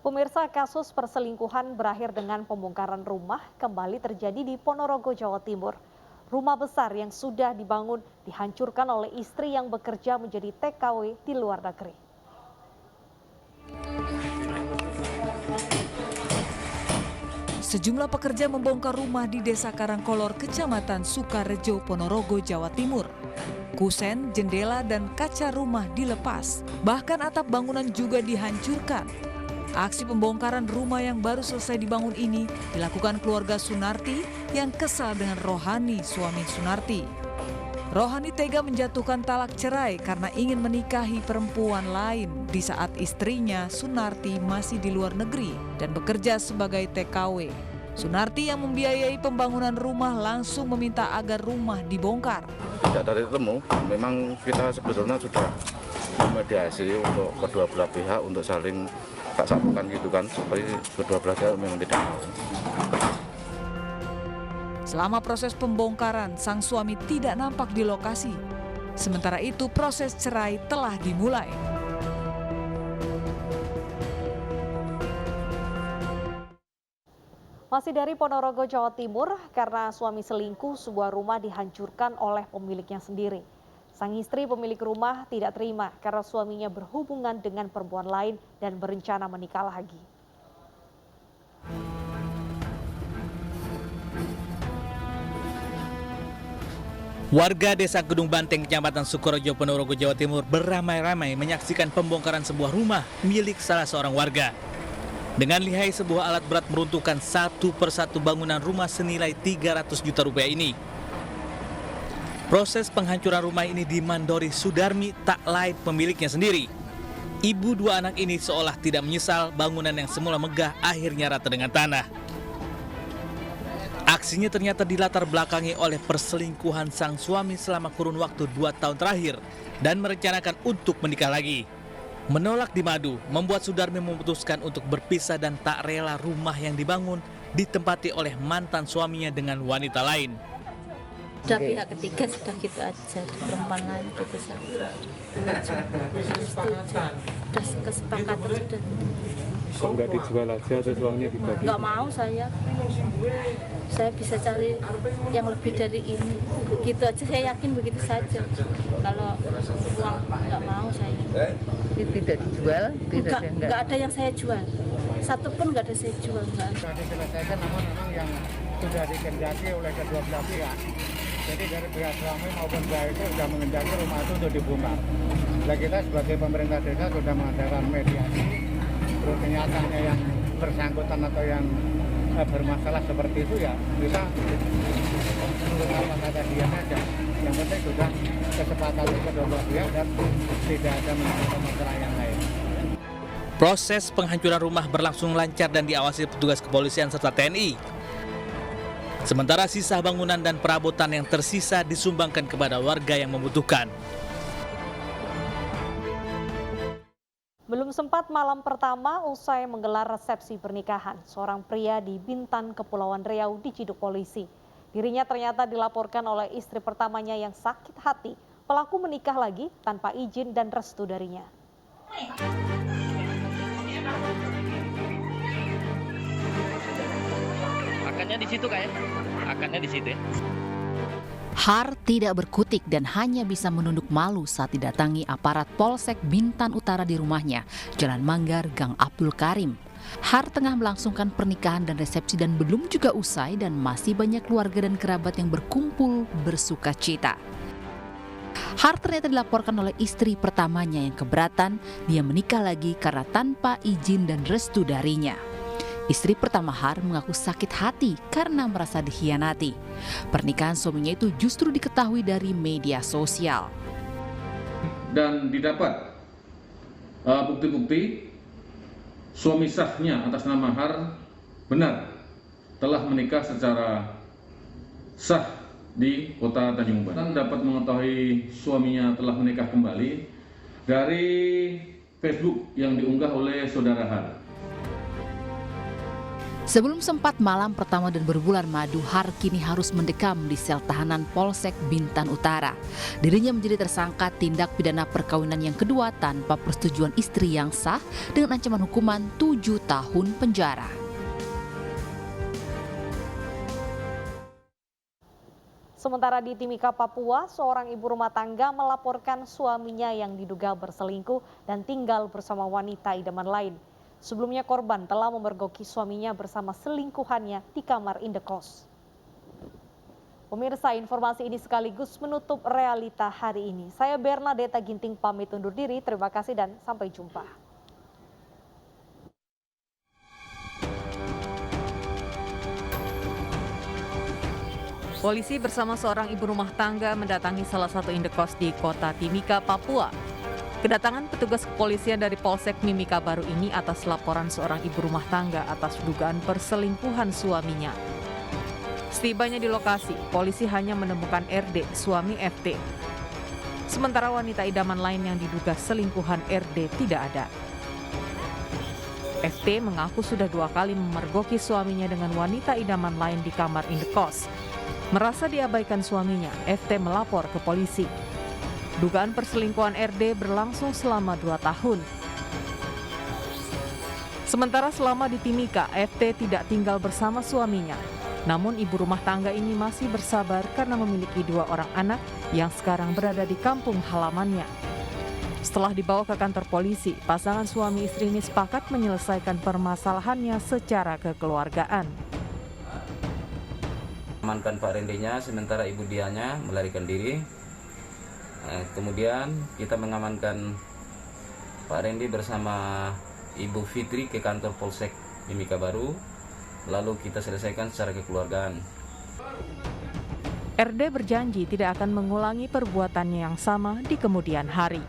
Pemirsa, kasus perselingkuhan berakhir dengan pembongkaran rumah kembali terjadi di Ponorogo, Jawa Timur. Rumah besar yang sudah dibangun dihancurkan oleh istri yang bekerja menjadi TKW di luar negeri. Sejumlah pekerja membongkar rumah di Desa Karangkolor, Kecamatan Sukarejo, Ponorogo, Jawa Timur. Kusen, jendela, dan kaca rumah dilepas. Bahkan atap bangunan juga dihancurkan. Aksi pembongkaran rumah yang baru selesai dibangun ini dilakukan keluarga Sunarti yang kesal dengan Rohani, suami Sunarti. Rohani tega menjatuhkan talak cerai karena ingin menikahi perempuan lain di saat istrinya Sunarti masih di luar negeri dan bekerja sebagai TKW. Sunarti yang membiayai pembangunan rumah langsung meminta agar rumah dibongkar. Tidak dari temu, memang kita sebetulnya sudah memediasi untuk kedua belah pihak untuk saling tak satukan gitu kan, supaya kedua belah pihak memang tidak mau. Selama proses pembongkaran, sang suami tidak nampak di lokasi. Sementara itu, proses cerai telah dimulai. Masih dari Ponorogo, Jawa Timur, karena suami selingkuh, sebuah rumah dihancurkan oleh pemiliknya sendiri. Sang istri pemilik rumah tidak terima karena suaminya berhubungan dengan perempuan lain dan berencana menikah lagi. Warga Desa Gedung Banteng, Kecamatan Sukorejo, Ponorogo, Jawa Timur beramai-ramai menyaksikan pembongkaran sebuah rumah milik salah seorang warga. Dengan lihai sebuah alat berat meruntuhkan satu persatu bangunan rumah senilai 300 juta rupiah ini. Proses penghancuran rumah ini dimandori Sudarmi tak lain pemiliknya sendiri. Ibu dua anak ini seolah tidak menyesal bangunan yang semula megah akhirnya rata dengan tanah. Aksinya ternyata dilatar belakangi oleh perselingkuhan sang suami selama kurun waktu 2 tahun terakhir dan merencanakan untuk menikah lagi. Menolak di madu membuat Sudarmi memutuskan untuk berpisah dan tak rela rumah yang dibangun ditempati oleh mantan suaminya dengan wanita lain. Sudah pihak ketiga sudah gitu aja, perempuan lain gitu saja. Sudah kesepakatan sudah. Kok nggak dijual aja atau uangnya dibagi? Nggak mau saya bisa cari yang lebih dari ini. Gitu aja, saya yakin begitu saja. Kalau uang nggak mau saya. Tidak dijual? Nggak ada yang saya jual. Satu pun nggak ada saya jual. Sudah diselesaikan, namun memang yang sudah dikehendaki oleh kedua belah pihak. Jadi dari pihak suami maupun pihak itu sudah mengendaki rumah itu untuk dibongkar. Nah, kita sebagai pemerintah desa sudah mengadakan mediasi. Terus kenyataannya yang bersangkutan atau yang bermasalah seperti itu ya bisa menurut apa kata dia saja. Yang penting sudah kesepakatan kedua belah pihak dan tidak ada menimbulkan masalah yang lain. Proses penghancuran rumah berlangsung lancar dan diawasi petugas kepolisian serta TNI. Sementara sisa bangunan dan perabotan yang tersisa disumbangkan kepada warga yang membutuhkan. Belum sempat malam pertama usai menggelar resepsi pernikahan, seorang pria di Bintan, Kepulauan Riau diciduk polisi. Dirinya ternyata dilaporkan oleh istri pertamanya yang sakit hati. Pelaku menikah lagi tanpa izin dan restu darinya. Akadnya di situ kayak, akadnya di situ ya. Har tidak berkutik dan hanya bisa menunduk malu saat didatangi aparat Polsek Bintan Utara di rumahnya, Jalan Manggar, Gang Abdul Karim. Har tengah melangsungkan pernikahan dan resepsi dan belum juga usai dan masih banyak keluarga dan kerabat yang berkumpul bersuka cita. Har ternyata dilaporkan oleh istri pertamanya yang keberatan dia menikah lagi karena tanpa izin dan restu darinya. Istri pertama Har mengaku sakit hati karena merasa dikhianati. Pernikahan suaminya itu justru diketahui dari media sosial. Dan didapat bukti-bukti suami sahnya atas nama Har benar telah menikah secara sah di Kota Tanjung Balai. Dapat mengetahui suaminya telah menikah kembali dari Facebook yang diunggah oleh saudara Har. Sebelum sempat malam pertama dan berbulan madu, Har kini harus mendekam di sel tahanan Polsek Bintan Utara. Dirinya menjadi tersangka tindak pidana perkawinan yang kedua tanpa persetujuan istri yang sah dengan ancaman hukuman 7 tahun penjara. Sementara di Timika, Papua, seorang ibu rumah tangga melaporkan suaminya yang diduga berselingkuh dan tinggal bersama wanita idaman lain. Sebelumnya korban telah memergoki suaminya bersama selingkuhannya di kamar indekos. Pemirsa, informasi ini sekaligus menutup realita hari ini. Saya Bernadetta Ginting pamit undur diri. Terima kasih dan sampai jumpa. Polisi bersama seorang ibu rumah tangga mendatangi salah satu indekos di kota Timika, Papua. Kedatangan petugas kepolisian dari Polsek Mimika Baru ini atas laporan seorang ibu rumah tangga atas dugaan perselingkuhan suaminya. Setibanya di lokasi, polisi hanya menemukan RD, suami FT. Sementara wanita idaman lain yang diduga selingkuhan RD tidak ada. FT mengaku sudah 2 kali memergoki suaminya dengan wanita idaman lain di kamar indekos. Merasa diabaikan suaminya, FT melapor ke polisi. Dugaan perselingkuhan RD berlangsung selama 2 tahun. Sementara selama di Timika, FT tidak tinggal bersama suaminya. Namun ibu rumah tangga ini masih bersabar karena memiliki 2 orang anak yang sekarang berada di kampung halamannya. Setelah dibawa ke kantor polisi, pasangan suami istri ini sepakat menyelesaikan permasalahannya secara kekeluargaan. Amankan Pak Rendinya, sementara ibu dianya melarikan diri. Kemudian kita mengamankan Pak Rendi bersama Ibu Fitri ke kantor Polsek Mimika Baru, lalu kita selesaikan secara kekeluargaan. RD berjanji tidak akan mengulangi perbuatannya yang sama di kemudian hari.